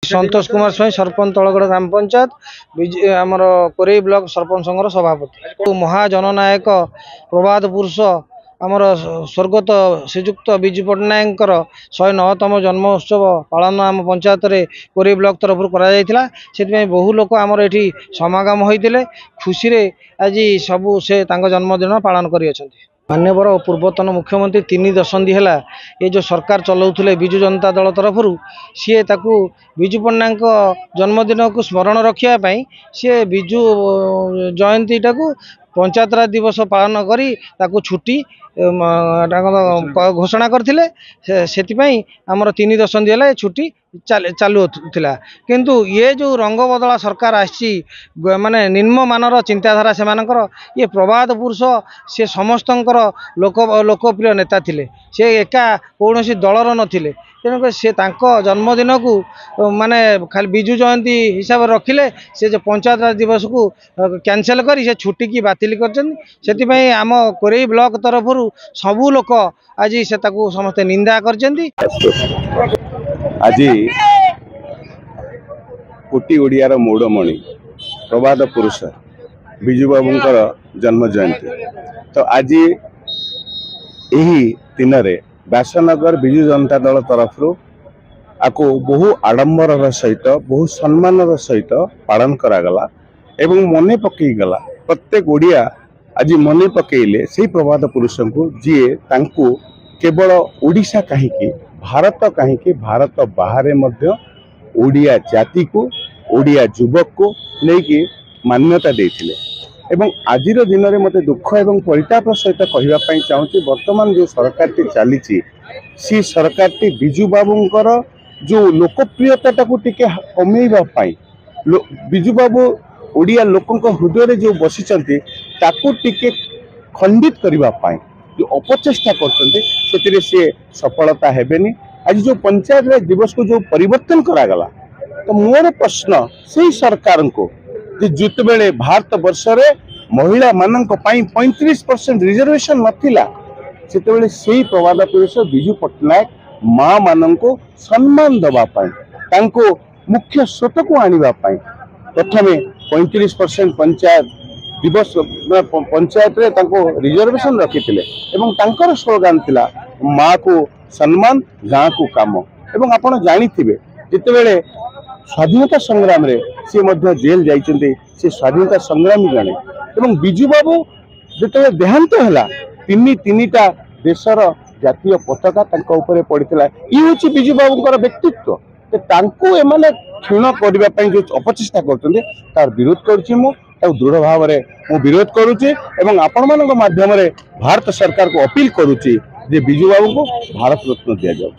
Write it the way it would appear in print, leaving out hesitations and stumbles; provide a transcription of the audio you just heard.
संतोष कुमार स्वाई सरपंच तलगढ़ ग्राम पंचायत आमर कोरेई ब्लॉक सरपंच संघर सभापति महाजननायक प्रबाद पुरुष आमर स्वर्गत श्रीजुक्त विजु पट्टनायक 109तम जन्म उत्सव पालन आम पंचायत रे कोरेई ब्लॉक तरफ से बहु लोक आमर ये समागम होते खुशी रे आज सबू से जन्मदिन पालन कर मान्यवर पूर्वतन मुख्यमंत्री 3 दशंधि है ये जो सरकार चलाउले विजु जनता दल तरफ सी ताकू विजु पट्टनायक जन्मदिन को स्मरण रखापी सी विजु जयंती टाकू पंचायतराज दिवस पालन करी ताकू छुट्टी घोषणा करथिले सेतिपई हमर 3 दशंधि है छुट्टी चालूला किंतु ये जो रंग बदला सरकार आसी माने निम्न मानर चिंताधारा से ये प्रबाद पुरुष से समस्त लोकप्रिय नेता थिले से एका कौन दलर नथिले तेणुक से जन्मदिन को माने खाली विजु जयंती हिसाब रखिले से जो पंचायत राज दिवस को कैंसल करी से छुट्टी की बातिल कर आम कोरेई ब्लॉक तरफ सबू लोक आज से समस्त निंदा कर आज कोटी ओडियार मौड़मणि प्रबाद पुरुष विजु बाबूंकर जन्म जयंती तो आज यही दिन में व्यासनगर विजु जनता दल तरफ आपको बहु आडंबर सहित बहु सम्मान सहित पालन करागला एवं मन पकईगला प्रत्येक ओडिया आज मन पकईले से प्रबाद पुरुष को जी तांकु केवल ओडिशा कहीं भारत कहीं भारत बाहर ओडिया जाति को ओडिया युवक को लेकिन मान्यता देथिले एवं आजिर दिन में मत दुख एवं परिताप सहित कहवाई चाहूँगी वर्तमान जो सरकार चली सी सरकार विजु बाबूंकर जो लोकप्रियता को टिके कमेवाई विजु बाबू ओडिया लोकों हृदय जो बसिचंती ताकू टिके खंडित करने जो अपचेष्टा कर सफलता हेबेनी आज जो पंचायत राज दिवस को जो परिवर्तन करागला तो मोर प्रश्न से सरकार को जिते बेले भारत वर्ष रे महिला मानक 35% रिजर्वेशन नथिला सेतेबेले से प्रबाद पुरुष विजु पट्टनायक माँ मान को सम्मान दवापाई तांको मुख्य स्रोत को आनिबा पाई प्रथमे 35% पंचायत दिवस पंचायत रे तांको रिजर्वेशन रखिथिले एवं तांकर स्लोगान थिला माँ को सम्मान गाँ को काम एवं आपण जानिथिबे जितेबेले स्वाधीनता संग्राम रे से मध्य जेल जाइचंते से स्वाधीनता संग्रामी जने एवं विजु बाबू जिते देहांत है तीनटा देशर जातीय पताका तांको ऊपर पड़ता ये हूँ विजु बाबूंकर व्यक्तित्व तांको एमाने क्षीण करने जो अपचेष्टा कर तार विरोध करुच्ची दृढ़ भाव में मु विरोध करुच्ची एवं आपण मानक माध्यम भारत सरकार को अपील करुच्ची जे विजु बाबू को भारत रत्न दि जाऊ।